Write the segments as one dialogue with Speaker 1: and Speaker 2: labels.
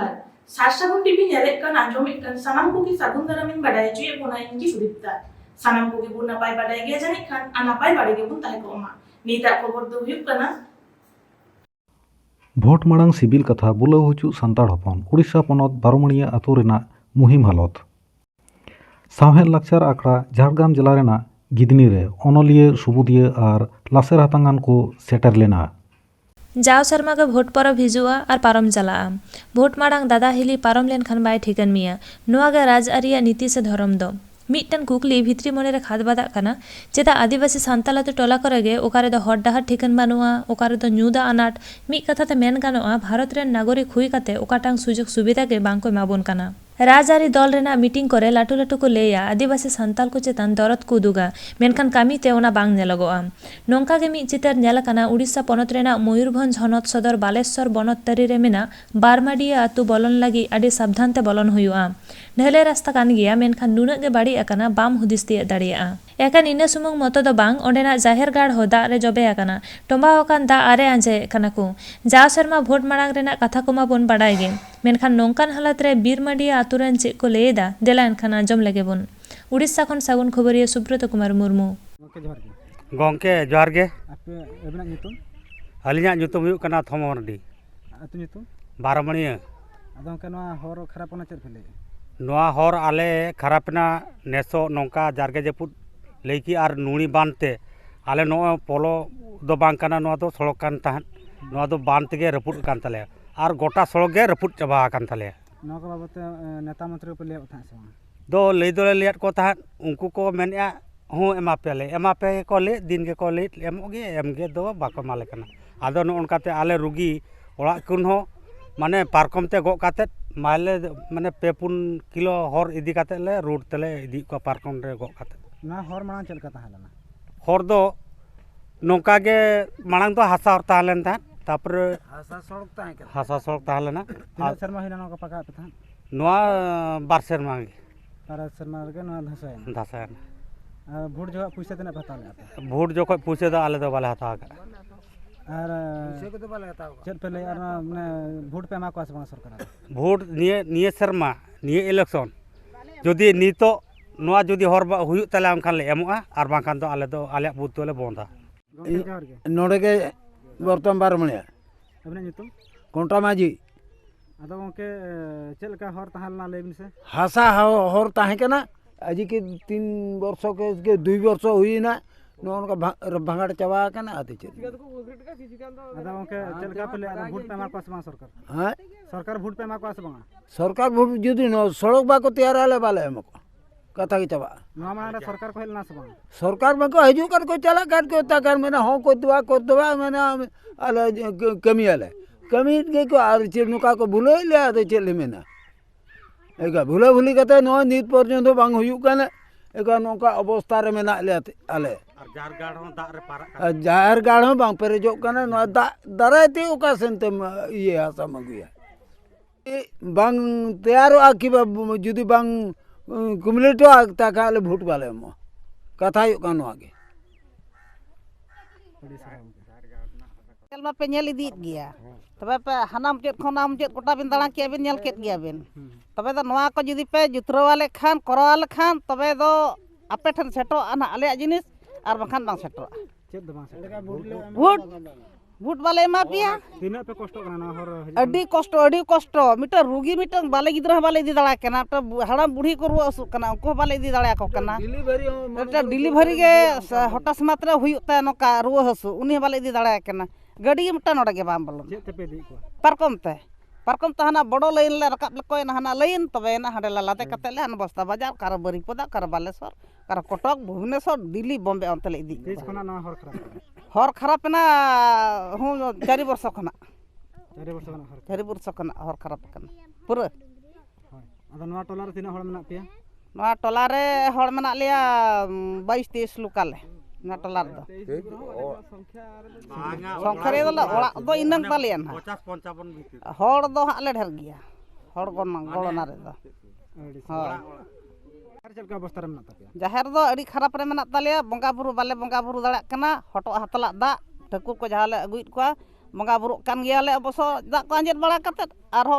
Speaker 1: जोहार सारसागुन टीवी नेलेट कान आंजोमित कान सानाम को की सागुन दारामिन बाडाय जुए बोना इनकी सुदीप्ता सानाम को की बुन नापाय बाडाय गे जानि खान अनापाय बाडे गे बुन ताहे को मा नीता खबर दो हुयुग काना
Speaker 2: भोट मांग सिबिल कथा बुलाव हचु सान्ताड़ हपन उड़ीसा पनत बारोमणिया आतु रेना मुहिम हालत सावहेद लाक्चर आखड़ा झारग्राम जिला रेना गिदनी रे अनलिया सुबुदिया और लासेर हातांगान को सेटर लेना
Speaker 3: जाव शर्मा के भोट परब हिजुआ और पारम चला भोट मांग दादा हिली पारम लेन खान बाय ठिकन मिया नुआ गे राजआरिया नीति से धरम दो मिट्टन कुकली भित्री मने रे खाद बादा कना चेदा आदिवासी सान्ताल आतु टोला करेगे ओकारे दो हर डाहर ठिकन बानुआ ओकारे दो न्यूदा अनाट मी कथा ते मेन गानोआ भारत रे नागरिक हुई काते ओकाटांग सुजोग सुविधा के बांको एमाबोन कना राजआरी दल रेना मीटिंग करे लाटू लाटू को लेया आदिवासी सान्ताल को चेतान दरद को उदुगा मेनखान कामी ते ओना बांग नेलगोआ नोंका गे मी चितर नेल काना उड़ीसा पनत रेना मयूरभंज हनत सदर बालेश्वर बनत तरी रे मेना बारमाडिया आतु बोलन लगी आडी साबधान ते बोलन हुयुआ ढेले रास्ता कान गिया मेनखान नुना गे बाड़ी अकाना बाम हुदिस तिया दाड़िया एकान इना सुमुंग मतो दो बांग ओंडेना जाहेर गाड़ हो दा रे जबे अकाना टोंबा ओकान दा आरे आंजे कना को जाव शर्मा भोट मांग रेना कथा कोमा बोन बाडाय गे मेनखान नोंकान हालत रे बीरमाडिया आतुरन चे को लेदा देला एनखान आंजम लगे बोन उड़ीसा खन सागुन खबरिया सुब्रत कुमार मुर्मू
Speaker 4: गंके जोहार गे
Speaker 5: आपे एबना nyutum
Speaker 4: अलिया nyutum हुयुग कना थमरडी
Speaker 5: atu nyutum
Speaker 4: बारमणिया
Speaker 5: adon kana hor kharapona cher phele
Speaker 4: नोआ हर आले खरापना नेसो नौका जारगे जपुद लेकी आर नुणी बांधते आले नो पोलो दो बांग काना नोआ दो सड़क कान तहन नोआ दो बांध तेगे रपुद कान तले आर गोटा सड़क गे रपुद चबा कान तले
Speaker 5: no ka babote neta mantri ko le utha sa
Speaker 4: दो ले दो लेट को तहन उनको को मेनया हूँ एमा पे को ले दिन के को ले एमगे एमगे दो बाको माले कना आदो नो उनकाते आले रुगी ओड़ा कुन हो माने पारकम ते गो काते माले माने 2-3 किलो हर इदी काते ले रोड तले इदी को पारकम रे गो काते
Speaker 5: na hor manang chel ka tahalana
Speaker 4: हर दो नौका गे मांग दो हासा हर ताहलेन था तापर हासा सड़क ताहलेना
Speaker 5: tina serma hina no ka paka pe tha
Speaker 4: नोआ बारसेर मांगे
Speaker 5: para serma ge no dhasay
Speaker 4: धासा
Speaker 5: भोट जो पुइसा तना पता ले आप
Speaker 4: भोट जो कोई पूछे तो आले तो वाले हता
Speaker 5: और चल पहले यार माने भोट पे मा को आसबा सरकार
Speaker 4: भोट निये शर्मा निये इलेक्शन जदि नितो नोआ जदि हर हुयुग तले अनखान ले एमोआ आर बांखान तो आले बूथ तो ले बोंदा
Speaker 6: नोड़े के बर्तमान बारमणिया
Speaker 5: एबना nyutum
Speaker 6: कोंटा माजी
Speaker 5: ado gonke chel ka hor tahalna lebin se
Speaker 6: हासा हर ताहे के ना आज के 3 वर्ष के 2 वर्ष हुई ना नोन का भंगाड़ चबा के ना आते चल
Speaker 5: ado gonke chel ka pele ado vote पे मा को आसबा सरकार
Speaker 6: हां
Speaker 5: सरकार भोट पे मा को आसबा
Speaker 6: सरकार भोट जदी न सड़क बा को तैयार आले वाले हमको कथा की चबा
Speaker 5: no mana सरकार को हेलना आसबा
Speaker 6: सरकार में को हजू कर को चला काट को ता कर मैंने हो को दवा मैंने आले कमी आले कमी के को आर चिरनुका को भूले ले आते चल मैंने एका भूले भूली कते नो नित पर्यंत बांग हुयु कने एका नोका अवस्था रे मेना ले आले
Speaker 4: और जार गाड़ हो दा रे पारा
Speaker 6: जार गाड़ हो बांग पेरेजो कने नो दा दराते ओका सेंते ये आसा मगुया बांग तैयार आकी जुदी बांग कुमलेटो ता काले भोट वाले मो कथा यु कानो आगे
Speaker 7: मा पे नेल इदीत गया तबे पे हनाम चेत खनाम चेत गोटा बिन दाड़ा के बिन नेल केत गया बिन तबे दो नोआ को जुदी पे जुतरवाले खान करवाले खान तबे दो आपे ठन सेटो आना आले जिनिस आर बखान बांग सेटो
Speaker 5: चेत दो बांग
Speaker 7: भोट वाले मा पिया
Speaker 5: tina pe kosto kana na hor
Speaker 7: अडी कष्ट मिटा रुगी मिटा बाले गिद्रा बाले इदी दाड़ा केना ता हड़ाम बुढ़ी को रुआ असु कना उनको बाले इदी दाड़ा को कना डिलीवरी के हटास मात्रा हुयुता नका रुआ हसु उनी बाले इदी दाड़ा केना गाड़ी मिटा नोडे के बाम बलम
Speaker 5: चेत पे दी को
Speaker 7: पारकम ते हाना बड़ो लाइन ले रकाब लेको हाना लाइन तबे ना हाडे लाते कते ले हाना बस्ता बाजार कार बरिपदा कार बालेश्वर कार कटक भुवनेश्वर दिल्ली बॉम्बे अंतले इदी
Speaker 5: तेज खना ना
Speaker 7: हर खराब ना हूँ 4 वर्ष खना
Speaker 5: 4 वर्ष खना
Speaker 7: 4 वर्ष खना हर खराब कना पूरा
Speaker 5: ado noa tolar tina hor mena pe
Speaker 7: नोआ टोला रे हर मेना लिया 22-23 लोकाले ना टोलार दो संख्या दो ओड़ा दो इनन पालियन
Speaker 4: 50-55 भीतर
Speaker 7: हर दो हाले ढेर गया हर गणना रे दो हां
Speaker 5: चल का अवस्था रे मना पे
Speaker 7: जाहेर दो अड़ी खराब रे मेना तालिया बंगा बुरु बाले बंगा बुरु दाड़ा कना हटो हतला दा ठाकुर को जहाले अगुइट को बंगा बुरु कान गियाले अबसो दा को अंजेद बड़ा कते आर हो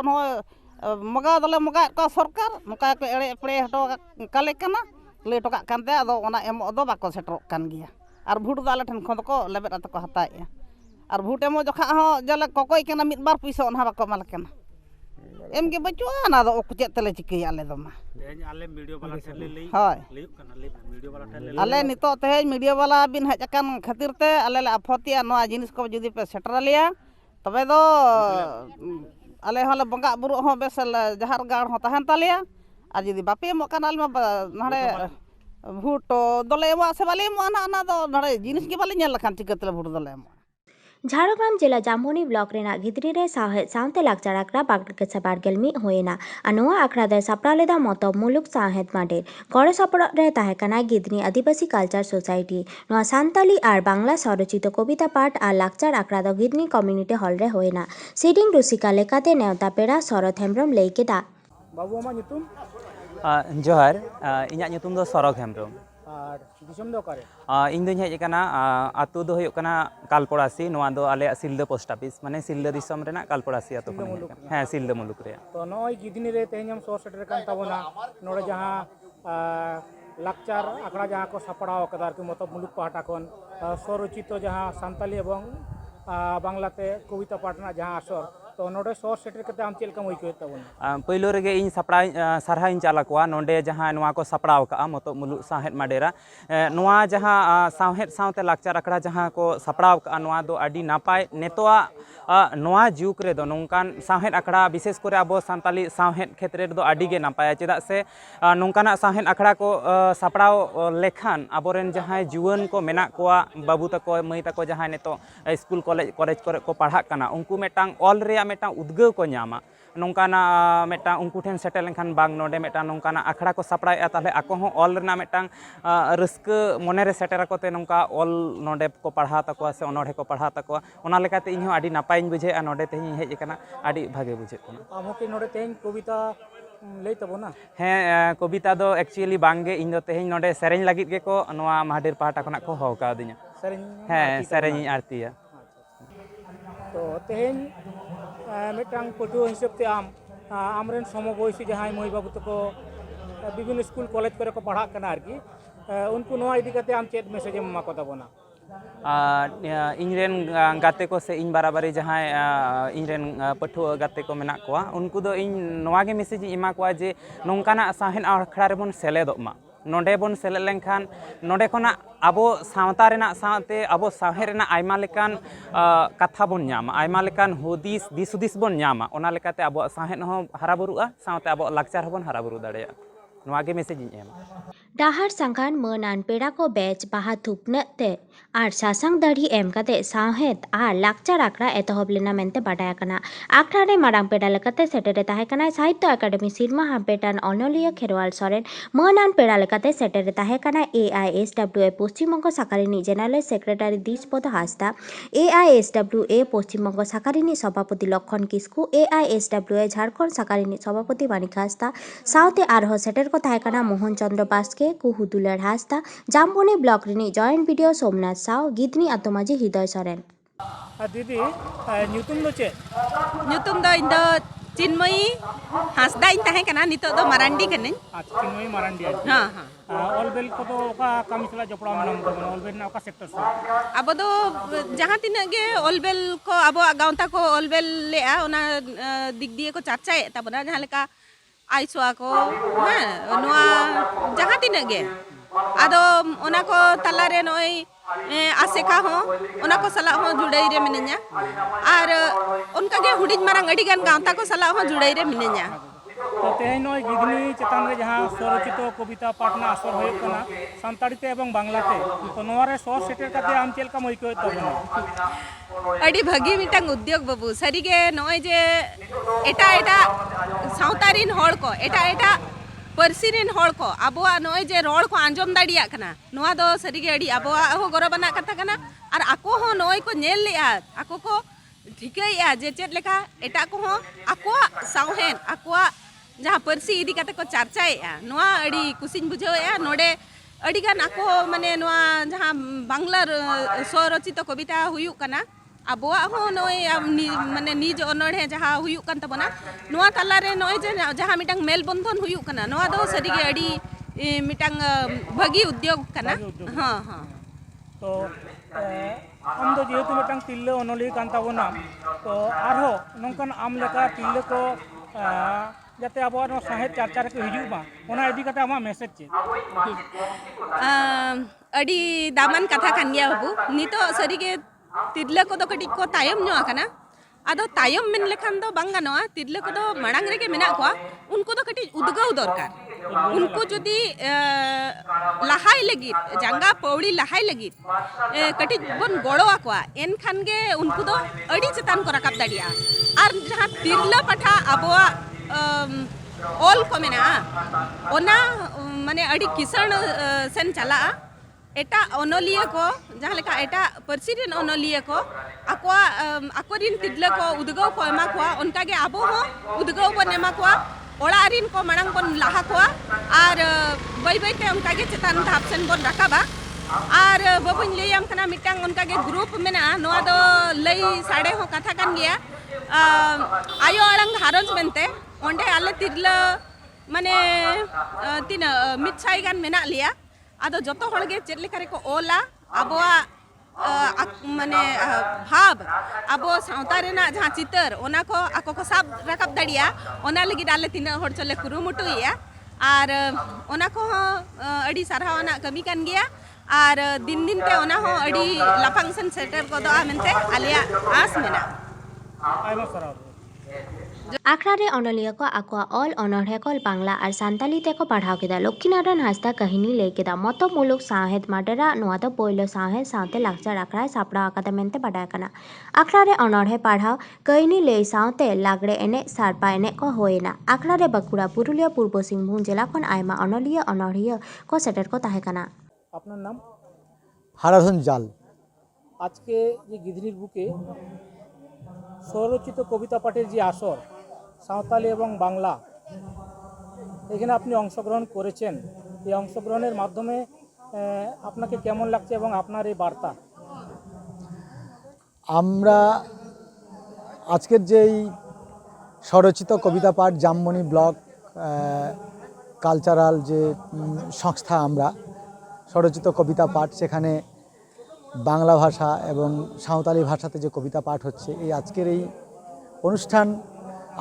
Speaker 7: मगाव दले मगाएद को सरकार नोका को एड़े एपड़े हटो काले कना ले टोका कानते आदो ओना एमो दो बाको सेटरोक कान गिया आर भोट दो आले ठन खन को लेबेट आते को हताएया आर भोट एमो जोखा हो जले कोकोय कना मिद बार पैसा ओना बाको माल कना एम के बचुआ ना दो चेत तेले चिकैया आले दो मा
Speaker 4: आले वीडियो वाला ठेले लई
Speaker 7: होय
Speaker 4: लईक कना ले वीडियो वाला ठेले
Speaker 7: आले नितो ते मीडिया वाला बिन हज अकान खातिर ते आले ले अफतिया नोआ जिनिस को जुदी पे सेटर लिया तबे दो आले हले बंगा बुरु हो बेस जहार गाड़ हो तहन तालिया आ जुदी बापे एमो कान आले नडे भोट दले एमो से बाले एमो ना दो नडे जिनिस के बाले नेल लखान चिकतले भोट दले एमो
Speaker 8: झारग्राम जिला जामुनी ब्लॉक रेना गिदरी रे साहेद सावते लाकचार आखड़ा बागसा बारगेल मी होएना अनोआ आखड़ा दे सापड़ा लेदा मतो मुलुक साहेद माडे गड़े सपड़ा रे ताहेकना गिदनी आदिवासी कल्चर सोसाइटी नोआ सांताली आर बांग्ला स्वरचित कविता पाठ आर लाकचार आखड़ा दो गिदनी कम्युनिटी हॉल रे होएना सीडिंग रुसिका लेकाते नेवता पेड़ा सरथ हेम्ब्रम लेकेदा
Speaker 5: बाबू मा nyutum
Speaker 9: जोहार इᱧᱟᱜ ᱧᱩᱛᱩᱢ ᱫᱚ ᱥᱚᱨᱚᱜ ᱦᱮᱢᱵᱨᱚᱢ
Speaker 5: ᱟᱨ ᱫᱤᱥᱚᱢ ᱫᱚ ᱚᱠᱟᱨᱮ
Speaker 9: ᱤᱧ ᱫᱚᱧ ᱦᱮᱡ ᱟᱠᱟᱱᱟ ᱟᱛᱳ ᱫᱚ ᱦᱩᱭᱩᱜ ᱠᱟᱱᱟ ᱠᱟᱞᱯᱚᱲᱟᱥᱤ ᱱᱚᱣᱟ ᱫᱚ ᱟᱞᱮᱭᱟᱜ ᱥᱤᱞᱫᱟᱹ ᱯᱳᱥᱴ ᱚᱯᱷᱤᱥ ᱢᱟᱱᱮ ᱥᱤᱞᱫᱟᱹ ᱫᱤᱥᱚᱢ ᱨᱮᱱᱟᱜ ᱠᱟᱞᱯᱚᱲᱟᱥᱤ ᱟᱛᱳ ᱠᱷᱚᱱ ᱦᱮᱡ ᱟᱠᱟᱱᱟ ᱦᱮᱸ ᱥᱤᱞᱫᱟᱹ ᱢᱩᱞᱩᱠ ᱨᱮᱭᱟᱜ
Speaker 5: ᱛᱚ ᱱᱚᱜᱼᱚᱭ ᱜᱤᱫᱽᱱᱤ ᱨᱮ ᱛᱮᱦᱮᱧ ᱥᱚᱨ ᱥᱮᱴᱮᱨ ᱠᱟᱱ ᱛᱟᱵᱚᱱᱟ ᱱᱚᱰᱮ ᱡᱟᱦᱟᱸ ᱞᱟᱠᱪᱟᱨ ᱟᱠᱷᱲᱟ ᱡᱟᱦᱟᱸ ᱠᱚ ᱥᱟᱯᱲᱟᱣ ᱟᱠᱟᱫᱟ ᱟᱨᱠᱤ ᱢᱚᱛᱚ ᱢᱩᱞᱩᱠ ᱯᱟᱦᱴᱟ ᱠᱷᱚᱱ ᱥᱚᱨᱚᱪᱤᱛᱚ ᱡᱟᱦᱟᱸ ᱥᱟᱱᱛᱟᱞᱤ ᱮᱵᱚᱝ ᱵᱟᱝᱞᱟᱛᱮ ᱠᱚᱵᱤতা ᱯᱟঠ ᱨᱮᱱᱟᱜ ᱡᱟᱦᱟᱸ ᱟᱥᱚᱨ तो नोडे सोर सेटर कते आम चेल कम होइको तबोना
Speaker 9: पहिलो रेगे इन सपड़ा सरहा इन चाला कोआ नोंडे जहां नोआ को सपड़ाव का मतो मुलुक साहेद माडेरा नोआ जहां साहेद सावते लाकचार आखड़ा जहां को सपड़ाव का नोआ दो अडी नापाय नेतोआ नोआ जुग रे दो नोंकान साहेद आखड़ा विशेष करे अब सांताली साहेद क्षेत्र दो अडी गे नापाय चेदा से नोंकाना साहेद आखड़ा को सपड़ाव लेखान अबोरेन जहां जुवन को मेना कोआ बाबू तको मई तको जहां नेतो स्कूल कॉलेज करे को पढ़ा कना उनको मेटांग ऑल रे मेटा उद्गाव को नामा नौकाना मेटा उनको ठेन सेटल लेखान बांग नोडे मेटा नौकाना आखड़ा को सपड़ाएगा ताले आको हों ऑल रेना मेटा रस्क मोने रे सेटर कोते नौका ऑल नोडे को पढ़ा तको से ओनोडे को पढ़ा तको ओना लेकाते इन हो आडी नापाय बुझे आ नोडे तेही हेज कना आडी भागे बुझे कना
Speaker 5: आमके नोडे तेही कविता लई तबोना
Speaker 9: हें कविता दो एक्चुअली बांगे इन दो तेही नोडे सेरेंज लागित के को नोआ महाडेर पाटा खना को हो का दिना हें सेरेंज आरतीया
Speaker 5: तो तेहेन मिटांग पटुआ हिसाब ते आमरेन समबयसी जहां मई बाबू तको विभिन्न स्कूल कॉलेज करे को पढ़ा कना आरकी उनको नोआ इदी कते आम चेत मैसेज एमा को तबोना
Speaker 9: इनरेन गाते को से इन बराबरी जहां इनरेन पठुआ गाते को मेना कोआ उनको दो इन नोआ गे मैसेज इमा कोआ जे नोंकाना साहेन आखड़ा रे बोन सेलेदोग मा नोडे बोन सेलेद लेनखान नोडे खोना अब सावता रेना सावते अब साहेर रेना आयमा लेकान कथा बोन न्यामा आयमा लेकान हुदिस दिसुदिस बोन न्यामा ओना लेकाते अब साहेन हो हराबुरुआ सावते अब लाकचार होबन हराबुरु दाड़ेया नोआ गे मैसेज इन एमा
Speaker 8: डाहर संघान मनान पेड़ा को बेच बाहा थुपने ते आर सासंग दाढ़ी एम कते साहेद आर लाकचार आखड़ा एतहब लेना मेनते बाडाय कना आखड़ा रे मारांग पेड़ा लेकाते सेटेरे ताहे कना साहित्य अकादमी सिरमा हाम्पेटान अनलिया खेरवाल सरेन मनान पेड़ा लेकाते सेटेरे ताहे कना AISWA Paschim Banga साकारिनी general secretary दिसपद Hansda AISWA Paschim Banga साकारिनी सभापति लक्षण किस्कु AISWA झारखंड साकारिनी सभापति मानिक हासदा साउते आरहो सेटेर को ताहे कना मोहन चंद्र Baske कुहुदुलर Hansda जामबनी block Rini joint video Somnath Sao गिदनी आतोमाजी हृदय सरेन
Speaker 5: दीदी ᱧᱩᱛᱩᱢ ᱫᱚ ᱪᱮᱫ
Speaker 10: ᱧᱩᱛᱩᱢ ᱫᱚ ᱤᱧ ᱫᱚ चिन्मयी हांसदा ᱤᱧ ᱛᱟᱦᱮᱸ ᱠᱟᱱᱟ ᱱᱤᱛᱚᱜ ᱫᱚ ᱢᱟᱨᱟᱱᱰᱤ ᱠᱟᱹᱱᱟᱹᱧ
Speaker 5: अच्छा चिन्मयी मारांडी ऑलबेल को तो का कमी चला जपड़ा में ऑलबेल ना का सेक्टर से
Speaker 10: ᱟᱵᱚ ᱫᱚ ᱡᱟᱦᱟᱸ ᱛᱤᱱᱟᱹᱜ ᱜᱮ ᱚᱞᱵᱮᱞ ᱠᱚ ᱟᱵᱚᱣᱟᱜ ᱜᱟᱶᱛᱟ ᱠᱚ ᱚᱞᱵᱮᱞ ᱞᱮᱜᱼᱟ ᱚᱱᱟ ᱫᱤᱠ ᱫᱤᱭᱮ ᱠᱚ ᱪᱟᱨᱪᱟᱭᱮᱫ ᱛᱟᱵᱚᱱᱟ ᱡᱟᱦᱟᱸ ᱞᱮᱠᱟ आइसवा को ᱦᱮᱸ ᱱᱚᱣᱟ ᱡᱟᱦᱟᱸ ᱛᱤᱱᱟᱹᱜ ᱜᱮ ᱟᱫᱚ ᱚᱱᱟ ᱠᱚ ᱛᱟᱞᱟᱨᱮ ᱱᱚᱜᱼᱚᱭ आसेका हो ओना को सला हो जुड़ाई रे मिनन्या और उनका के हुडिज मारंग अडी गान गांवता को सला हो जुड़ाई रे मिनन्या
Speaker 5: तो तेहेन नय गिदनी चेतान रे जहां स्वरचित कविता पाठना असर होय कना सांताड़ीते एवं बांग्लाते तो नोवा रे सोर सेटर काते आम चेल का मइको तबना
Speaker 10: अडी भागी मिटांग उद्योग बाबू सरीगे नय जे एटा एटा सावतारिन होड़ को एटा एटा परसिरिन होड़ को आबोआ नय जे रोड को आंजम दाड़िया कना नोवा दो सरीगे अडी आबोआ हो गौरवना कथा कना और आको हो नय को नेल लेया आको को ठिकैया जे चेत लेखा एटा को हो आकोआ सावहेन आकोआ जहां परसी इदी कते को चर्चाएया नोवा अडी कुसिन बुझाएया नोडे अडी गान आको माने नोवा जहां बांग्ला स्वरचित कविता हुयु कना ᱟᱵᱚᱣᱟᱜ ᱦᱚᱸ ᱱᱚᱜᱼᱚᱭ ᱢᱟᱱᱮ ᱱᱤᱡ ᱚᱱᱚᱬᱦᱮ ᱡᱟᱦᱟᱸ ᱦᱩᱭᱩᱜ ᱠᱟᱱ ᱛᱟᱵᱚᱱᱟ ᱱᱚᱣᱟ ᱛᱟᱞᱟᱨᱮ ᱱᱚᱜᱼᱚᱭ ᱡᱮ ᱡᱟᱦᱟᱸ ᱢᱤᱫᱴᱟᱝ ᱢᱮᱞ ᱵᱚᱱᱫᱷᱚᱱ ᱦᱩᱭᱩᱜ ᱠᱟᱱᱟ ᱱᱚᱣᱟ ᱫᱚ ᱥᱟᱹᱨᱤᱜᱮ ᱟᱹᱰᱤ ᱢᱤᱫᱴᱟᱝ ᱵᱷᱟᱹᱜᱤ उद्योग ᱠᱟᱱᱟ ᱦᱚᱸ ᱦᱚᱸ
Speaker 5: तो आम दो जेहेतु मिटन तिल्ले अनलिया कान ताबोना तो आरो नोंकान आम लेका तिल्ले को जाते अब साहेब चर्चा रे हिजुबा ओना इदी कते आमा मैसेज चे
Speaker 10: अड़ी दामान कथा कान गया बाबू नितो सरीगे तिरले को तो कटी को तायम नो आकना आदो तायम मेन लेखान दो बांग गानोआ तिरले को दो माड़ांग रेगे मेना कोआ उनको तो कटी उदगाव दरकार उनको जदि लहाई लगी जांगा पौड़ी लहाई लगी कटी बन गड़ो आकोआ एन खान गे उनको दो अड़ी चेतान को रकाब दाड़िया और जहां तिरला पठा अबोआ ऑल को मेना ओना माने अड़ी किसण सेन चला एटा अनलिया को जहाँ लेका एटा पर्सिरिन अनलिया को आकोआ आकोरिन तिरला को उदगाव को एमा कोआ उनका गे आबो हो उदगाव बन एमा कोआ ओड़ारिन को मांग बन लाहा कोआ और बई बई ते उनका गे चेतान धाप सेन बन रकाबा और बाबुन लैयाम कना मिटांग उनका गे ग्रुप मेना नोआ दो लई साड़े हो कथा कान गया आयो अड़ंग हारंज मेनते ओंडे आले तिरला माने तीन मिच्छाई गान मेना लिया आदो जतो हड़गे चेद लेका रे को ओला आबोआ माने भाव आबो सावता रेना जहां चितर ओना को आको को साब रकाब दाड़िया ओना लगी डाले तीन हड़ चले कुरुमुटुया और ओना को अड़ी सारहावना कमी कान गया और दिन दिन ते ओना हो अड़ी लाफांग सेन सेटर को दो आमेनते आलिया आस मेना
Speaker 5: आयमा सराव
Speaker 8: आखड़ा रे अनलिया को आकोआ ऑल अनढ़े को बांग्ला और सान्ताली ते को पढ़ाव केदा लक्ष्मीनारायण हांसदा कहिनी लई केदा मतो मुलुक साहेद माडेरा नोआ दो पोइलो साहेद सावते लाक्चर आखड़ा सापड़ा आकादा मेनते बाडाय कना आखड़ा रे अनढ़े पढ़ाव कहिनी लई सावते लागड़े एने सारपा एने को होयना आखड़ा रे बांकुड़ा पुरुलिया पूर्व सिंहभूम जिला खन आयमा अनलिया अनढ़िया को सेटर को ताहे कना
Speaker 5: अपना नाम
Speaker 11: हाराधन जाल
Speaker 5: आज के ये गिधनिर बुके स्वरचित कविता पाठेर जे आसर सावताली एवं बांगला এখানে আপনি অংশগ্রহণ করেছেন এই অংশগ্রহণের মাধ্যমে আপনাকে কেমন লাগছে এবং আপনার এই বার্তা
Speaker 11: আমরা আজকের যেই স্বরচিত কবিতা পাঠ জামমণি ব্লক কালচারাল যে সংস্থা আমরা স্বরচিত কবিতা পাঠ সেখানে বাংলা ভাষা এবং সাঁওতালি ভাষাতে যে কবিতা পাঠ হচ্ছে এই আজকের এই অনুষ্ঠান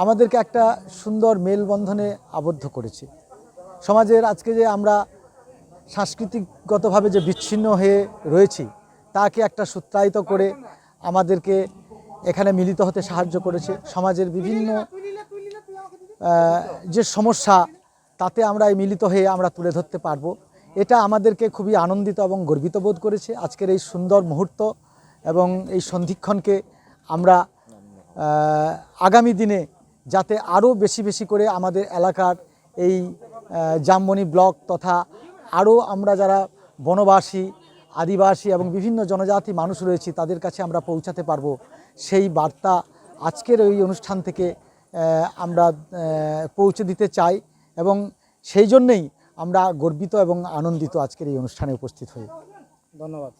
Speaker 11: আমাদেরকে একটা সুন্দর মেলবন্ধনে আবদ্ধ করেছে সমাজের আজকে যে আমরা সাংস্কৃতিকগতভাবে যে বিচ্ছিন্ন হয়ে রয়েছি তাকে একটা সূত্রায়িত করে আমাদেরকে এখানে মিলিত হতে সাহায্য করেছে সমাজের বিভিন্ন যে সমস্যা তাতে আমরা এই মিলিত হয়ে আমরা তুলে ধরতে পারবো এটা আমাদেরকে খুবই আনন্দিত এবং গর্বিত বোধ করেছে আজকের এই সুন্দর মুহূর্ত এবং এই সন্ধিক্ষণকে আমরা আগামী দিনে যাতে আরও বেশি বেশি করে আমাদের এলাকার এই জামমণি ব্লক তথা আরও আমরা যারা বনবাসী আদিবাসী এবং বিভিন্ন জনজাতি মানুষ রয়েছে তাদের কাছে আমরা পৌঁছাতে পারবো সেই বার্তা আজকের এই অনুষ্ঠান থেকে আমরা পৌঁছে দিতে চাই এবং সেই জন্যই আমরা গর্বিত এবং আনন্দিত আজকের এই অনুষ্ঠানে উপস্থিত হয়ে
Speaker 5: ধন্যবাদ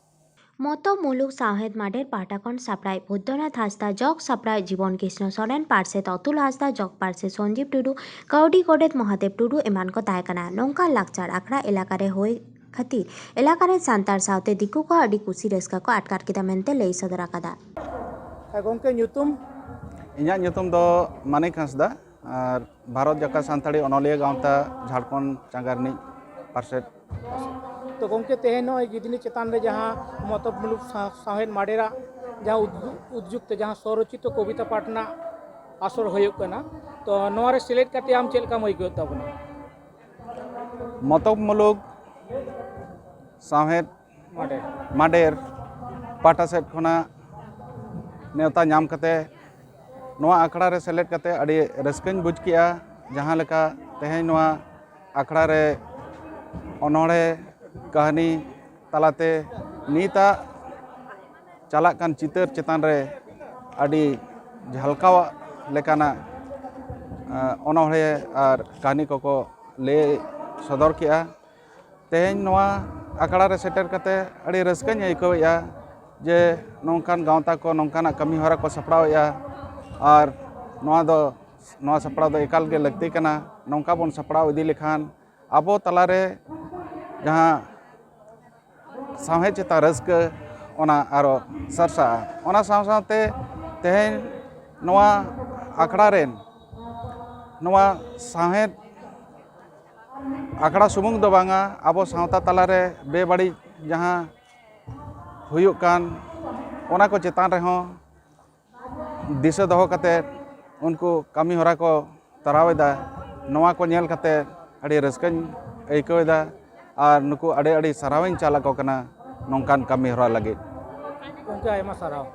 Speaker 8: মতো মুলুক সাহেদ মাডের পাটাকন সাপড়াই বুদ্ধনাথ হাঁসদা জগ সাপড়াই জীবন কৃষ্ণ সরেন পার্সেদ অতুল হাঁসদা জগ পার্সে সঞ্জীব টুডু কাউডি गोडेत महादेव टुडू एमान को ताहे कना नोंका लाक्चर आखड़ा इलाका रे होय खातिर इलाका रे सांतार सावते दिकु को अडी कुसी रस्का को आटकार केदा मेनते लई सदर आकादा
Speaker 5: गंके ᱧᱩᱛᱩᱢ
Speaker 12: ᱤᱧᱟᱹᱜ ᱧᱩᱛᱩᱢ ᱫᱚ ᱢᱟᱱᱤᱠ ᱦᱟᱸᱥᱫᱟ ᱟᱨ ᱵᱷᱟᱨᱚᱛ ᱡᱟᱠᱟᱛ ᱥᱟᱱᱛᱟᱲᱤ ᱚᱱᱚᱞᱤᱭᱟᱹ ᱜᱟᱶᱛᱟ ঝাড়খণ্ড চাঙ্গা ᱨᱤᱱᱤᱡ ᱯᱟᱨᱥᱮᱫ
Speaker 5: तो गंके तेहन गिदनी चेतान रे जहाँ मतलब मुलुक साहेद माडेरा जहाँ उद्युक्त जहाँ स्वरचित कविता पाठना आसर होयोग कना तो नोरे सिलेक्ट करते आम चेल का मइको तबना
Speaker 12: मतब मुलुक साहेद माडेर पाटा सेट खना नेवता नाम कते नोआ आखड़ा रे सेलेक्ट कते अड़ी रस्कन बुझ किया जहाँ लेका तेहन नोआ आखड़ा रे अनोड़े कहानी तलाते नीता चला कान चितर चेतान रे अड़ी झलकावा लेकाना अनोड़े और कहानी को ले सदर किया तेहन नोआ आखड़ा रे सेटर कते अड़ी रस्कन आइकवेया जे नौकान गाँवता को नौकाना कमी हरा को सपड़ावेया और नवा सपड़ाव दो एकाल के लगती कना नौका बन सपड़ाव इदी लेखान आबो तलारे जहाँ साहे चेता रस्क ओना आरो सरसा ओना साथे तेहेन नवा आखड़ा रेन नवा साहे आखड़ा सुमुंग दो बांगा आबो सावता तलारे बेबाड़ी जहाँ हुयुक कान ओना को चेतान रहो दिशा दहो कते उनको कमी हरा को तरावेदा नवा को नेल कते अड़ी रस्कन आइकोदा और नुकु अड़े अड़ी सराविन चाला को कना नौकान कमी हरा लगे
Speaker 5: उनके आयमा सराव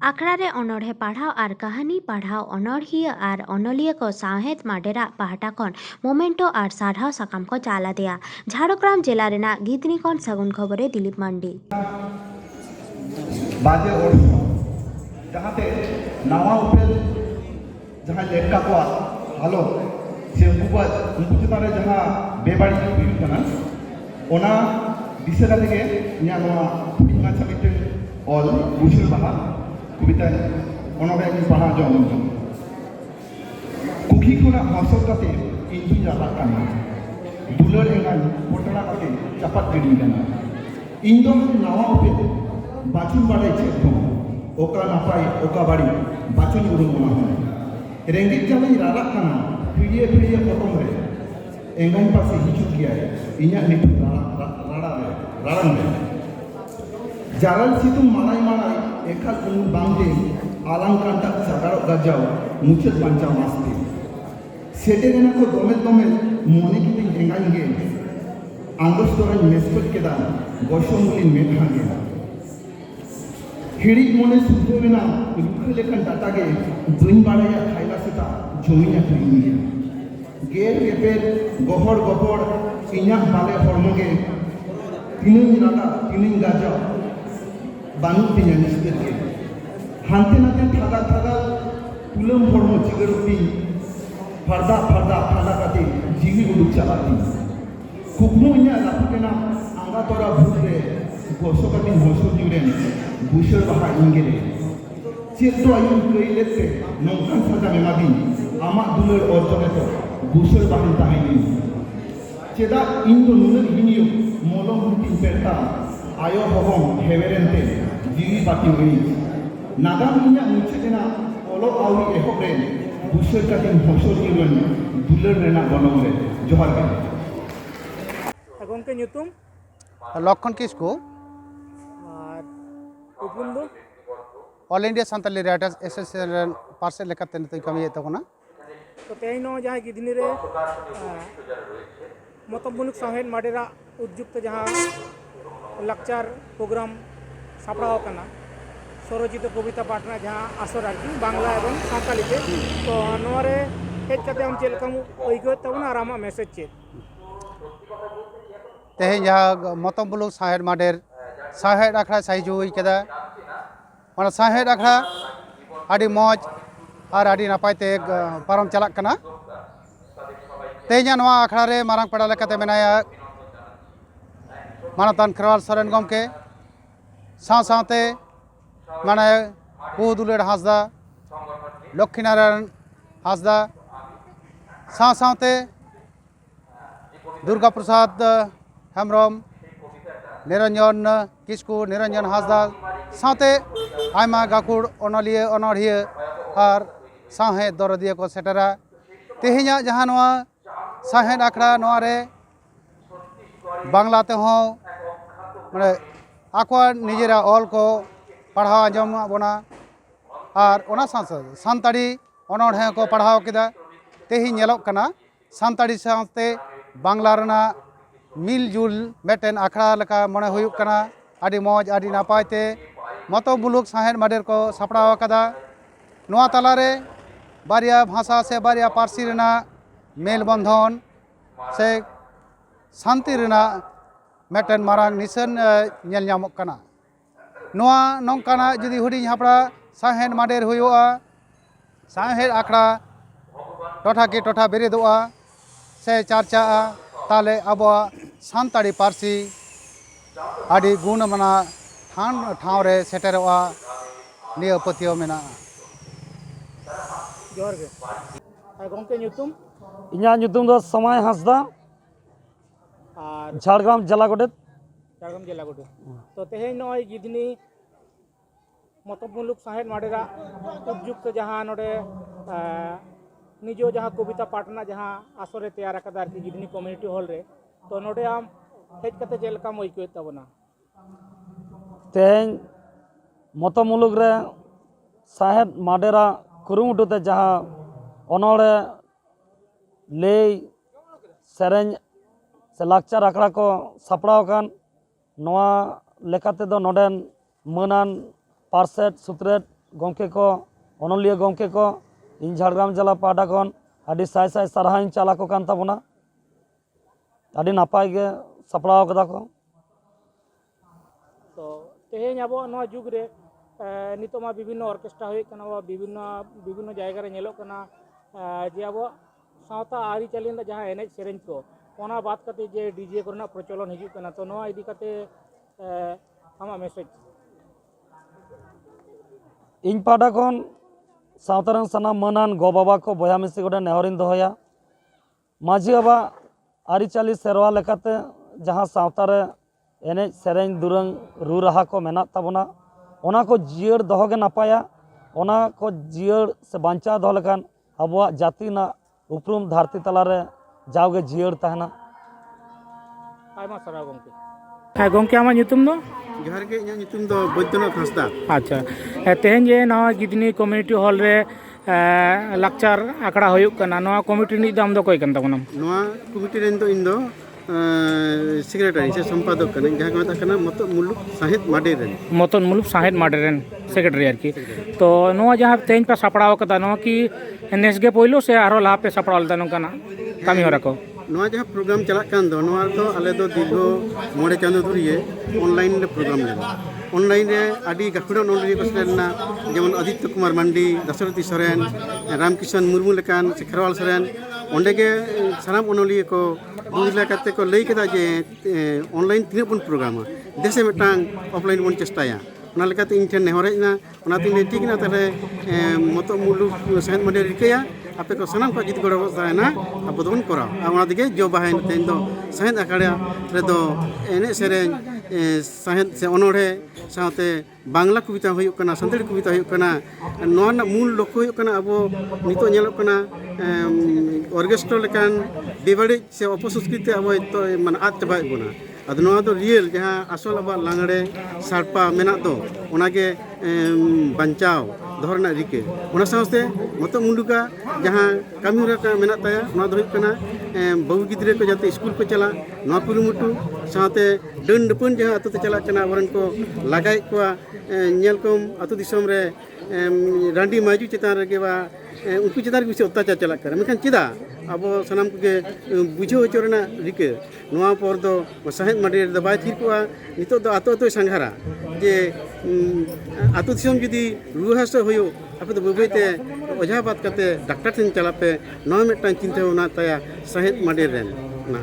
Speaker 8: आखड़ा रे अनोढ़े पढ़ाव और कहानी पढ़ाव अनोढ़िया और अनलिया को साहेत माडेरा पाहटा खन मोमेंटो और साढ़ाव साकाम को चाला दिया झाड़ग्राम जिला रेना गिदनी खन सगुन खबरे दिलीप मांडी
Speaker 13: बाजे और जहाते नवा उपेल जहाँ लेका को हालो से उनको चितारे जहाँ बेबाड़ी हुई कना ओना दिशा लगे न्या नवा पुडिंगा चमिटे ऑल बुशल बहा कविता ओनोबे इन पढ़ा जम कुकी खुना हासो कते इनकी जाला काना दुलर एंगान पोटला कते चपत गिडी कना इन दो नवा उपेल बाचुन बाड़े चेतो ओका नापाई ओका बाड़ी बाचुन उरुम ना हो रेंगित जाले रारा काना फिरिए फिरिए पतम रे एंगान पासे हिचुक गया है इन्या निटु राड़ा रे जारल सितुम मानाई मानाई एका कुन बांगे आलांग कांटा सागारो गजाव मुचत बांचा मास्ते सेटे रेना को दोमेल मोने की एंगांगे आंगोस्तोरन मेस्पट केदा गोशोमुली मेधांगे हिड़ी मोने सुधो बिना रुख लेखन डाटागे दुइन बाड़ाया खाइला सेता जमीना करिंगे गेर गेपेर गोहर गोहर इन्या बाले हरमगे तिनिन राटा तिनिन गाजा बानु तिन्या निस्तर के हांते नाते थागा थागा तुलम हरमो चिगरुती फरदा फाड़ा काते जीवी उडुक चालाती कुकमो इन्या लापुकेना आंगा तोरा भूरे गोसोकाती होसो जुरेन बुशर बहा इंगेरे चेतो आयुन कई लेते नौकान साजा मेमादी आमा दुलर अर्जने तो बुशर बहान ताहिनी चेदा इन तो नुनर हिनियो मोलम हुटिन पेरता आयो हबम हेवेरेंते जीवी बाती हुई नागाम इन्या मुचेना ओलो आउरी एहोबरे बुशर कातिन होसो जुरेन दुलर रेना गनोरे जोहार के
Speaker 5: गोंके ᱧᱩᱛᱩᱢ
Speaker 4: लक्षण किसको
Speaker 5: और उपुन दो
Speaker 4: all India Santali writers association पार्सल लेकाते नितों कमी तबना
Speaker 5: तो तेहन जहाँ गिदनी रे मतमुलुक साहेद माडेरा उद्युक्त जहाँ लाक्चार प्रोग्राम सापड़ाव कना स्वरचित कविता पाठना जहाँ आसर आरकी बांग्ला एवं सान्ताली ते तो नोरे हेज कते हम चेल कम ओइगो तबना आरामा मैसेज चेत
Speaker 4: तेहन जहाँ मतमुलुक साहेद माडेर साहेद आखड़ा साइजु हुई केदा माना साहेद आखड़ा आदि मौज और आदि नापायते पारम चलाक कना तेहन नवा आखड़ा रे मारांग पेड़ा लेकाते मेनाया मानतान खरवाल सोरेन गमके साथे माने दुलर हांसदा लक्ष्मीनारायण हांसदा साथे दुर्गा प्रसाद हेम्ब्रम निरंजन किस्कू निरंजन हांसदा साथे आयमा गाकुड़ अनलिया अनढ़िया और साहेद दरदिया को सेटरा तेहना जहाँ नवा साहेद आखड़ा नवा रे बांग्ला ते हों माने आको निजेरा ऑल को पढ़ाव आंजम बना और ओना सान्ताड़ी अनढ़े को पढ़ाव केदा तेही नेलोक कना सान्ताड़ी साथे बांग्ला रना मिलजुल मेटेन आखड़ा लेका मने हुयुक कना आदि मौज आदि नापायते मतो मुलुक साहेद माडेर को सापड़ाव कदा नोआ तालारे बारिया भाषा से बारिया पार्सी रेना मेल बंधन से शांति रेना मेटेन मारांग निशन नेल ᱧᱟᱢᱚᱜ कना नोआ नोंकाना जुदी हुडिंग हापड़ा साहेद माडेर हुयुआ साहेद आखड़ा टोठा के टोठा बेरेदोआ से चर्चा ताले अब सान्ताड़ी पार्सी आदि गुणमाना
Speaker 14: ᱴᱷᱟᱱ ᱴᱷᱟᱶ ᱨᱮ ᱥᱮᱴᱮᱨᱚᱜᱼᱟ ᱱᱤᱭᱟᱹ ᱯᱟᱹᱛᱭᱟᱹᱣ ᱢᱮᱱᱟᱜᱼᱟ।
Speaker 5: ᱡᱚᱦᱟᱨ ᱜᱮ ᱜᱚᱢᱠᱮ ᱧᱩᱛᱩᱢ?
Speaker 15: ᱤᱧᱟᱹᱜ ᱧᱩᱛᱩᱢ ᱫᱚ ᱥᱚᱢᱟᱭ ᱦᱟᱸᱥᱫᱟ,
Speaker 5: ᱟᱨ
Speaker 15: ঝাড়গ্রাম জেলা গোডেত।
Speaker 5: ঝাড়গ্রাম জেলা গোডᱮᱛ। তো তেহেᱧ নয় গিᱫᱷᱱᱤ মতলব মুলুক সাহেদ মাᱰেরা উদ্যুক্ত যাহা নডে নিজ যাহা কবিতা পাঠনা যাহা আসরে তৈয়ার আকাদা আর কি গিদনি কমিউনিটি হল রে তো নডে আম হেজ কাতে ᱪᱮᱫ ᱞᱮᱠᱟᱢ ᱟᱹᱭᱠᱟᱹᱣᱮᱫ ᱛᱟᱵᱚᱱᱟ?
Speaker 15: তেহেᱧ মতো মুলুক রে সাহেদ মাডেরা কুরুমুটুতে যাহা অনড়ে ᱞᱟᱹᱭ ᱥᱮᱨᱮᱧ ᱥᱮ ᱞᱟᱠᱪᱟᱨ ᱟᱠᱷᱲᱟ ᱠᱚ ᱥᱟᱯᱲᱟᱣ ᱟᱠᱟᱱ ᱱᱚᱣᱟ ᱞᱮᱠᱟ ᱛᱮᱫᱚ ᱱᱚᱰᱮᱱ ᱢᱟᱹᱱᱟᱱ ᱯᱟᱨᱥᱮᱫ ᱥᱩᱛᱨᱮᱫ ᱜᱚᱢᱠᱮ ᱠᱚ ᱚᱱᱚᱞᱤᱭᱟᱹ ᱜᱚᱢᱠᱮ ᱠᱚ ᱤᱧ ঝাড়গ্রাম ᱡᱮᱞᱟ ᱯᱟᱦᱴᱟ ᱠᱷᱚᱱ ᱟᱹᱰᱤ ᱥᱟᱭ ᱥᱟᱭ ᱥᱟᱨᱦᱟᱣᱤᱧ ᱪᱟᱞ ᱟᱠᱚ ᱠᱟᱱ ᱛᱟᱵᱚᱱᱟ। ᱟᱹᱰᱤ ᱱᱟᱯᱟᱭ ᱜᱮ ᱥᱟᱯᱲᱟᱣ ᱠᱟᱫᱟ ᱠᱚ।
Speaker 5: তো তেহেᱧ আবো নয় যুগ রে নিতোগ মা বিভিন্ন অর্কেস্ট্রা হয়ে কানা বা বিভিন্ন জায়গা রে ñeloᱜ কানা যে আবো সাঁওতা আᱹᱨᱤᱪᱟᱹᱞᱤ ᱨᱮᱱᱟᱜ ᱡᱟᱦᱟᱸ ᱮᱱᱮᱡ ᱥᱮᱨᱮᱧ ᱠᱚ ᱚᱱᱟ ᱵᱟᱫ ᱠᱟᱛᱮ ᱡᱮ ᱰᱤᱡᱮ ᱠᱚᱨᱮᱱᱟᱜ ᱯᱨᱚᱪᱚᱞᱚᱱ ᱦᱤᱡᱩᱜ ᱠᱟᱱᱟ ᱛᱚ ᱱᱚᱣᱟ ᱤᱫᱤ ᱠᱟᱛᱮ ᱟᱢᱟᱜ ᱢᱮᱥᱮᱡ?
Speaker 15: ᱤᱧ ᱯᱟᱦᱴᱟ ᱠᱷᱚᱱ ᱥᱟᱶᱛᱟ ᱨᱮᱱ ᱥᱟᱱᱟᱢ ᱢᱟᱹᱱᱟᱱ ᱜᱚ ᱵᱟᱵᱟ ᱠᱚ ᱵᱚᱭᱦᱟ ᱢᱤᱥᱤ ᱠᱚᱴᱷᱮᱱ ᱱᱮᱦᱚᱨᱤᱧ ᱫᱚᱦᱚᱭᱟ ᱢᱟᱹᱡᱷᱤ ᱵᱟᱵᱟ ᱟᱹᱨᱤᱪᱟᱹᱞᱤ ᱥᱮᱨᱣᱟ ᱞᱮᱠᱟᱛᱮ ᱡᱟᱦᱟᱸ ᱥᱟᱶᱛᱟ ᱨᱮ ᱮᱱᱮᱡ ᱥᱮᱨᱮᱧ ᱫᱩᱨᱟᱹᱝ ᱨᱩ ᱨᱟᱦᱟ ᱠᱚ ᱢᱮᱱᱟᱜ ᱛᱟᱵᱚᱱᱟ ᱚᱱᱟ ᱠᱚ ᱡᱤᱭᱟᱹᱲ ᱫᱚᱦᱚ ᱜᱮ ᱱᱟᱯᱟᱭᱟ। ᱚᱱᱟ ᱠᱚ ᱡᱤᱭᱟᱹᱲ ᱥᱮ ᱵᱟᱧᱪᱟᱣ ᱫᱚᱦᱚ ᱞᱮᱠᱷᱟᱱ ᱟᱵᱚᱣᱟᱜ ᱡᱟᱹᱛᱤ ᱨᱮᱱᱟᱜ ᱩᱯᱨᱩᱢ ᱫᱷᱟᱹᱨᱛᱤ ᱛᱟᱞᱟᱨᱮ ᱡᱟᱣᱜᱮ ᱡᱤᱭᱟᱹᱲ ᱛᱟᱦᱮᱱᱟ।
Speaker 5: ᱟᱭᱢᱟ ᱥᱟᱨᱦᱟᱣ ᱜᱚᱢᱠᱮ। ᱦᱮᱸ ᱜᱚᱢᱠᱮ ᱟᱢᱟᱜ ᱧᱩᱛᱩᱢ ᱫᱚ?
Speaker 16: ᱡᱚᱦᱟᱨ ᱜᱮ ᱤᱧᱟᱹᱜ ᱧᱩᱛᱩᱢ ᱫᱚ ᱵᱳᱭᱫᱚᱱᱟᱛᱷ ᱦᱟᱸᱥᱫᱟ।
Speaker 5: ᱟᱪᱪᱷᱟ ᱛᱮᱦᱮᱧ ᱡᱮ ᱱᱚᱣᱟ ᱜᱤᱫᱷᱱᱤ ᱠᱚᱢᱤউনিᱴᱤ ᱦᱚᱞ ᱨᱮ ᱞᱟᱠᱪᱟᱨ ᱟᱠᱷᱲᱟ ᱦᱩᱭᱩᱜ ᱠᱟᱱᱟ ᱱᱚᱣᱟ ᱠᱚᱢᱤᱴᱤ ᱨᱤᱱᱤᱡ ᱫᱚ ᱟᱢ ᱫᱚ ᱚᱠᱚᱭ ᱠᱟᱱ ᱛᱟᱵᱚᱱᱟᱢ?
Speaker 16: ᱱᱚᱣᱟ ᱠᱚᱢᱤᱴᱤ ᱨᱮᱱ ᱫᱚ ᱤᱧ ᱫᱚ ᱥᱮᱠᱨᱮᱴᱟরি ᱥᱮ ᱥᱚᱢᱯᱟᱫᱚᱠ ᱠᱟᱹᱱᱟᱹᱧ ᱡᱟᱦᱟᱸ ᱠᱚ ᱢᱮᱛᱟᱜ ᱠᱟᱱᱟ ᱢᱚᱛᱚᱵ ᱢᱩᱞᱩᱠ ᱥᱟহেᱫ ᱢᱟᱰᱮ ᱨᱮᱱ।
Speaker 5: মতন মুলুক সাহেদ মাডে রেন সেক্রেটারি আর কি তো নয়া যাহা তেহেᱧ পে সাপড়াও ᱠᱟᱫᱟ ᱱᱚᱣᱟ ᱠᱤ ᱱᱮᱥ ᱜᱮ ᱯᱳᱭᱞᱳ ᱥᱮ ᱟᱨᱦᱚᱸ ᱞᱟᱦᱟ ᱯᱮ ᱥᱟᱯᱲᱟᱣ ᱞᱮᱫᱟ ᱱᱚᱝᱠᱟᱱᱟᱜ ᱠᱟᱹᱢᱤ ᱦᱚᱨᱟ ᱠᱚ?
Speaker 16: ᱱᱚᱣᱟ ᱡᱟᱦᱟᱸ ᱯᱨᱳᱜᱨᱟᱢ ᱪᱟᱞᱟᱜ ᱠᱟᱱ ᱫᱚ ᱱᱚᱣᱟ ᱫᱚ ᱟᱞᱮ ᱫᱚ ᱫᱤᱨᱜᱷᱚ 9 ᱪᱟᱸᱫᱳ ᱫᱷᱩᱨᱤᱭᱟᱹ ᱚᱱᱞᱟᱭᱤᱱ ᱞᱮ ᱯᱨᱳᱜᱨᱟᱢ ᱞᱮᱫᱟ। ᱚᱱᱞᱟᱭᱤᱱ ᱨᱮ ᱟᱹᱰᱤ ᱜᱟᱹᱠᱷᱩᱲᱟᱱ ᱚᱱᱚᱞᱤᱭᱟᱹ ᱠᱚ ᱥᱮᱴᱮᱨ ᱞᱮᱱᱟ ᱡᱮᱢᱚᱱ ᱟᱫᱤᱛᱛᱚ ᱠᱩᱢᱟᱨ ᱢᱟᱱᱰᱤ, ᱫᱟᱥᱚᱨᱚᱛᱷᱤ ᱥᱚᱨᱮᱱ, ᱨᱟᱢᱠᱤᱥᱚᱱ ᱢᱩᱨᱢᱩ ᱞᱮᱠᱟᱱ ᱥᱮ ᱠᱷᱮᱨᱣᱟᱞ ᱥᱚᱨᱮᱱ ᱚᱸᱰᱮ ᱜᱮ ᱥᱟᱱᱟᱢ ᱚᱱᱚᱞᱤᱭᱟᱹ ᱠᱚ ᱵᱩᱡᱽ ᱞᱮᱠᱟᱛᱮ ᱠᱚ ᱞᱟᱹᱭ ᱠᱮᱫᱟ ᱡᱮ ᱚᱱᱞᱟᱭᱤᱱ ᱛᱤᱱᱟᱹᱜ ᱵᱚᱱ ᱯᱨᱳᱜᱨᱟᱢᱟ ᱫᱮᱥᱮ ᱢᱤᱫᱴᱟᱝ ᱚᱯᱷᱞᱟᱭᱤᱱ ᱵᱚᱱ ᱪᱮᱥᱴᱟᱭᱟ। ᱚᱱᱟ ᱞᱮᱠᱟᱛᱮ ᱤᱧ ᱴᱷᱮᱱ ᱱᱮᱦᱚᱨ ᱦᱮᱡ ᱮᱱᱟ ᱚᱱᱟᱛᱤᱧ ᱞᱟᱹᱭ ᱴᱷᱤᱠ ᱮᱱᱟ ᱛᱟᱦᱞᱮ ᱢᱚᱛᱚᱵ ᱢᱩᱞᱩᱠ ᱥᱟহেᱫ ᱢᱟᱰᱮ ᱨᱤᱠᱟᱹᱭᱟ ᱟᱯᱮ ᱠᱚ ᱥᱟᱱᱟᱢ ᱠᱚ ᱡᱩᱫᱤ ᱜᱚᱲᱚ ᱛᱟᱦᱮᱱᱟ ᱟᱵᱚ ᱫᱚᱵᱚᱱ ᱠᱚᱨᱟᱣᱟ। ᱟᱨ ᱚᱱᱟ ᱛᱮᱜᱮ ᱡᱚ ᱵᱟᱦᱟᱭᱮᱱᱟ ᱛᱮᱦᱮᱧ ᱫᱚ ᱥᱟহেᱫ ᱟᱠᱷᱲᱟ ᱨᱮᱫᱚ ᱮᱱᱮᱡ ᱥᱮᱨᱮᱧ ᱥᱟহেᱫ ᱥᱮ ᱚᱱᱚᱬᱦᱮ ᱥᱟᱶᱛᱮ ᱵᱟᱝᱞᱟ ᱠᱚᱵᱤᱛᱟ ᱦᱩᱭᱩᱜ ᱠᱟᱱᱟ, ᱥᱟᱱᱛᱟᱲᱤ ᱠᱚᱵᱤᱛᱟ ᱦᱩᱭᱩᱜ ᱠᱟᱱᱟ। ᱱᱚᱣᱟ ᱨᱮᱱᱟᱜ ᱢᱩᱞ ᱞᱚᱠᱠᱷᱚ ᱦᱩᱭᱩᱜ ᱠᱟᱱᱟ ᱟᱵᱚ ᱱᱤᱛᱚᱜ ᱧᱮᱞᱚᱜ ᱠᱟᱱᱟ ᱚᱨᱜᱮᱥᱴᱨᱟ ᱞᱮᱠᱟᱱ ᱵᱮᱵᱟᱹᱲᱤᱡ ᱥᱮ ᱚᱯᱚᱥᱚᱝᱥᱠᱨᱤᱛᱤ ᱟᱵᱚ ᱢᱟᱱᱮ ᱟᱫ ᱪᱟᱵᱟᱭᱮᱫ ᱵᱚᱱᱟ। ᱟᱫᱚ ᱱᱚᱣᱟ ᱫᱚ ᱨᱤᱭᱮᱞ ᱡᱟᱦᱟᱸ ᱟᱥᱚᱞ ᱟᱵᱚᱣᱟᱜ ᱞᱟᱜᱽᱲᱮ ᱥᱟᱲᱯᱟ ᱢᱮᱱᱟᱜ ᱫᱚ ᱚᱱᱟᱜᱮ ᱵᱟᱧᱪᱟᱣ ᱫᱚᱦᱚ ᱨᱮᱱᱟᱜ ᱨᱤᱠᱟᱹ। ᱚᱱᱟ ᱥᱟᱶᱛᱮ ᱢᱚᱛᱚᱵ ᱢᱩᱞᱩᱠᱟᱜ ᱡᱟᱦᱟᱸ ᱠᱟᱹᱢᱤ ᱦᱚᱨᱟ ᱢᱮᱱᱟᱜ ᱛᱟᱭᱟ ᱚᱱᱟ ᱫᱚ ᱦᱩᱭᱩᱜ ᱠᱟᱱᱟ ᱵᱟᱹᱵᱩ ᱜᱤᱫᱽᱨᱟᱹ ᱠᱚ ᱡᱟᱛᱮ ᱥᱠᱩᱞ ᱠᱚ ᱪᱟᱞᱟᱜ ᱱᱚᱣᱟ ᱠᱩᱨᱩᱢᱩᱴᱩ ᱥᱟᱶᱛᱮ ᱰᱟᱹᱱ ᱰᱟᱹᱯᱟᱹᱱ ᱡᱟᱦᱟᱸ ᱟᱛᱳ ᱛᱮ ᱪᱟᱞᱟᱜ ᱠᱟᱱᱟ ᱟᱵᱚᱨᱮᱱ ᱠᱚ ᱞᱟᱜᱟᱭᱮᱫ ᱠᱚᱣᱟ ᱧᱮᱞ ᱠᱚᱢ ᱟᱛᱳ ᱫᱤᱥᱚᱢ ᱨᱮ ᱨᱟᱺᱰᱤ ᱢᱟᱹᱭᱡᱩ ᱪᱮᱛᱟᱱ ᱨᱮᱜᱮ ᱵᱟ ᱩᱱᱠᱩ ᱪᱮᱛᱟᱱ ᱨᱮᱜᱮ ᱵᱮᱥᱤ ᱚᱛᱛᱟᱪᱟᱨ ᱪᱟᱞᱟᱜ ᱠᱟᱱᱟ ᱢᱮᱱᱠᱷᱟन ᱪᱮᱫᱟᱜ ᱟᱵᱚ ᱥᱟᱱᱟᱢ ᱠᱚᱜᱮ ᱵᱩᱡᱷᱟᱹᱣ ᱦᱚᱪᱚ ᱨᱮᱱᱟᱜ ᱨᱤᱠᱟᱹ ᱱᱚᱣᱟ ᱯᱚᱨ ᱫᱚ ᱥᱟহেᱫ ᱢᱟᱰᱮ ᱨᱮᱫᱚ ᱵᱟᱭ ᱛᱷᱤᱨ ᱠᱚᱜᱼᱟ। ᱱᱤᱛᱚᱜ ᱫᱚ ᱟᱛᱳ ᱟᱛᱳᱭ ᱥᱟᱸᱜᱷᱟᱨᱟ ᱡᱮ ᱟᱛᱳ ᱫᱤᱥᱚᱢ ᱡᱩᱫᱤ ᱨᱩᱣᱟᱹ ᱦᱟᱹᱥᱩ ᱦᱩᱭᱩᱜ ᱟᱯᱮ ᱫᱚ ᱵᱟᱹᱭᱼᱵᱟᱹᱭᱛᱮ ᱚᱡᱷᱟ ᱵᱟᱫ ᱠᱟᱛᱮ ᱰᱟᱠᱛᱟᱨ ᱴᱷᱮᱱ ᱪᱟᱞᱟᱜ ᱯᱮ ᱱᱚᱣᱟ ᱢᱤᱫᱴᱟᱝ ᱪᱤᱱᱛᱟᱹ ᱵᱷᱟᱵᱽᱱᱟ ᱛᱟᱭᱟ ᱥᱟহেᱫ ᱢᱟᱰᱮ ᱨᱮᱱ ᱚᱱᱟ।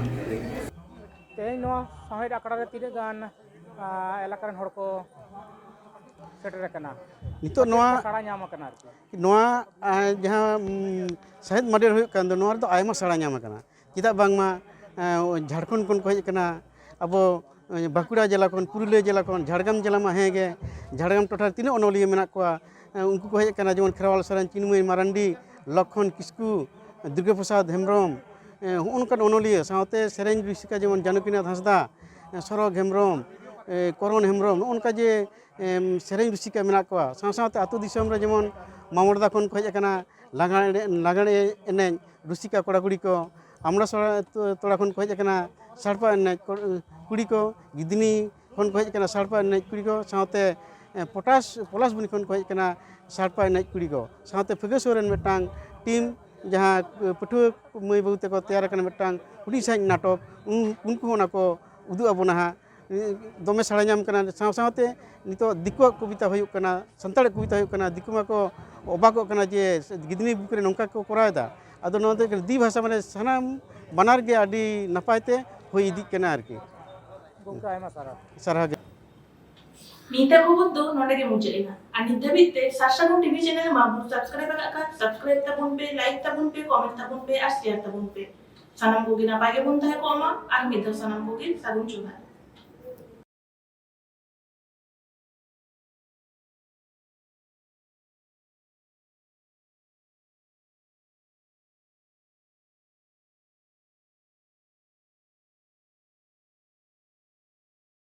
Speaker 5: ᱛᱮᱦᱮᱧ ᱱᱚᱣᱟ ᱥᱟᱶᱦᱮᱫ ᱟᱠᱷᱲᱟ ᱨᱮ ᱛᱤᱱᱟᱹᱜ ᱜᱟᱱ ᱮᱞᱟᱠᱟ ᱨᱮᱱ ᱦᱚᱲ ᱠᱚ ᱥᱮᱴᱮᱨ ᱟᱠᱟᱱᱟ?
Speaker 16: ᱱᱤᱛᱚᱜ ᱱᱚᱣᱟ
Speaker 5: ᱥᱟᱲᱟ ᱧᱟᱢ ᱟᱠᱟᱱᱟ ᱟᱨᱠᱤ
Speaker 16: ᱱᱚᱣᱟ ᱡᱟᱦᱟᱸ ᱥᱟহেᱫ ᱢᱟᱰᱮ ᱦᱩᱭᱩᱜ ᱠᱟᱱ ᱫᱚ ᱱᱚᱣᱟ ᱨᱮᱫᱚ ᱟᱭᱢᱟ ᱥᱟᱲᱟ ᱧᱟᱢ ᱟᱠᱟᱱᱟ। ᱪᱮᱫᱟᱜ ᱵᱟᱝᱢᱟ ᱡᱷᱟᱲᱠᱷᱚᱸᱰ ᱠᱷᱚᱱ ᱠᱚ ᱦᱮᱡ ᱟᱠᱟᱱᱟ ᱟᱵᱚ ᱵᱟᱸᱠᱩᱲᱟ ᱡᱮᱞᱟ ᱠᱷᱚᱱ, ᱯᱩᱨᱩᱞᱤᱭᱟᱹ ᱡᱮᱞᱟ ᱠᱷᱚᱱ, ᱡᱷᱟᱲᱜᱨᱟᱢ ᱡᱮᱞᱟ ᱢᱟ ᱦᱮᱸᱜᱮ ᱡᱷᱟᱲᱜᱨᱟᱢ ᱴᱚᱴᱷᱟ ᱨᱮ ᱛᱤᱱᱟᱹᱜ ᱚᱱᱚᱞᱤᱭᱟᱹ ᱢᱮᱱᱟᱜ ᱠᱚᱣᱟ ᱩᱱᱠᱩ ᱠᱚ ᱦᱮᱡ ᱟᱠᱟᱱᱟ ᱡᱮᱢᱚᱱ ᱠᱷᱮᱨᱣᱟᱞ ᱥᱚᱨᱮᱱ, ᱪᱤᱱᱢᱚᱭ ᱢᱟᱨᱟᱱᱰᱤ, ᱞᱚᱠᱠᱷᱚᱱ ᱠᱤᱥᱠᱩ, ᱫᱩᱨᱜᱟᱹ ᱯᱨᱚᱥᱟᱫᱽ ᱦᱮᱢᱵᱨᱚᱢ ᱦᱚᱸᱜᱼᱚ ᱱᱚᱝᱠᱟᱱ ᱚᱱᱚᱞᱤᱭᱟᱹ ᱥᱟᱶᱛᱮ ᱥᱮᱨᱮᱧ ᱨᱩᱥᱤᱠᱟ ᱡᱮᱢᱚᱱ ᱡᱟᱱᱠᱤᱱᱟᱛᱷ ᱦᱟᱸᱥᱫᱟ, ᱥᱚᱨᱚᱜᱽ ᱦᱮᱢᱵᱨᱚᱢ, ᱠᱚᱨᱚᱱ ᱦᱮᱢᱵᱨᱚᱢ ᱱᱚᱜᱼᱚ ᱱᱚᱝᱠᱟ ᱡᱮ ᱥᱮᱨᱮᱧ ᱨᱩᱥᱤᱠᱟ ᱢᱮᱱᱟᱜ ᱠᱚᱣᱟ। ᱥᱟᱶᱛᱮ ᱟᱛᱳ ᱫᱤᱥᱚᱢ ᱨᱮ ᱡᱮᱢᱚᱱ ᱢᱟᱢᱚᱲᱫᱟ ᱠᱷᱚᱱ ᱠᱚ ᱦᱮᱡ ᱟᱠᱟᱱᱟ ᱞᱟᱜᱽᱲᱮ ᱮᱱᱮᱡ ᱨᱩᱥᱤᱠᱟ ᱠᱚᱲᱟ ᱠᱩᱲᱤ ᱠᱚ, ᱟᱢᱲᱟ ᱛᱚᱲᱟ ᱠᱷᱚᱱ ᱠᱚ ᱦᱮᱡ ᱟᱠᱟᱱᱟ ᱥᱟᱲᱯᱟ ᱮᱱᱮᱡ ᱠᱩᱲᱤ ᱠᱚ, ᱜᱤᱫᱽᱱᱤ ᱠᱷᱚᱱ ᱠᱚ ᱦᱮᱡ 아까나 ᱥᱟᱲᱯᱟ ᱮᱱᱮᱡ ᱠᱩᱲᱤ ᱠᱚ ᱥᱟᱶᱛᱮ ᱯᱚᱞᱟᱥᱵᱩᱱᱤ ᱠᱷᱚᱱ ᱠᱚ ᱦᱮᱡ ᱟᱠᱟᱱᱟ ᱥᱟᱲᱯᱟ ᱮᱱᱮᱡ ᱠᱩᱲᱤ ᱠᱚ ᱥᱟᱶᱛᱮ ᱯᱷᱟᱹᱜᱟᱹᱥᱚᱨ ᱨᱮᱱ ᱢᱤᱫᱴᱟᱝ ᱴᱤᱢ ᱡᱟᱦᱟᱸ ᱯᱟᱹᱴᱷᱩᱣᱟᱹ ᱢᱟᱹᱭ ᱵᱟᱹᱵᱩ ᱛᱮᱠᱚ ᱛᱮᱭᱟᱨ ᱟᱠᱟᱱᱟ ᱢᱤᱫᱴᱟᱝ ᱦᱩᱰᱤᱧ ᱥᱟᱺᱦᱤᱡ ᱱᱟᱴᱚᱠ ᱩᱱᱠᱩ ᱚᱱᱟ ᱠᱚ ᱩᱫᱩᱜ ᱟᱵᱚᱱᱟ ᱦᱟᱸᱜ ᱫᱚᱢᱮ ᱥᱟᱲᱟ ᱧᱟᱢ ᱠᱟᱱᱟ ᱥᱟᱶᱛᱮ ᱱᱤᱛᱚᱜ ᱫᱤᱠᱩᱣᱟᱜ ᱠᱚᱵᱤᱛᱟ ᱦᱩᱭᱩᱜ ᱠᱟᱱᱟ ᱥᱟᱱᱛᱟᱲᱟᱜ ᱠᱚᱵᱤᱛᱟ ᱦᱩᱭᱩᱜ ᱠᱟᱱᱟ ᱫᱤᱠᱩ ᱢᱟᱠᱚ ᱚᱵᱟᱠᱚᱜ ᱠᱟᱱᱟ ᱡᱮ ᱜᱤᱫᱽᱱᱤ ᱵᱩᱠ ᱨᱮ ᱱᱚᱝᱠᱟ ᱠᱚ ᱠᱚᱨᱟᱣᱮᱫᱟ ᱟᱫᱚ ᱱᱚᱣᱟ ᱫᱚ ᱫᱤ ᱵᱷᱟষᱟ ᱢᱟᱱᱮ ᱥᱟᱱᱟᱢ ᱵᱟᱱᱟᱨ ᱜᱮ ᱟᱹᱰᱤ ᱱᱟᱯᱟᱭ ᱛᱮ ᱦᱩᱭ ᱤᱫᱤᱜ ᱠᱟᱱᱟ ᱟᱨᱠᱤ
Speaker 5: ᱜᱚᱝᱠᱮ ᱟᱭᱢᱟ ᱥᱟᱨᱦᱟᱣ
Speaker 16: ᱥᱟᱨᱦᱟᱣ ᱜᱮ
Speaker 1: नीता खबर दो नोडे के मुचेना और नित धाबित ते सासागुन टीवी चैनल मा बु सब्सक्राइब का सब्सक्राइब ताबुन पे लाइक ताबुन पे कमेंट ताबुन पे और शेयर ताबुन पे सानाम को गिना पागे बुन ताहे को अमा और मिद सानाम को गी सागुन जुहार।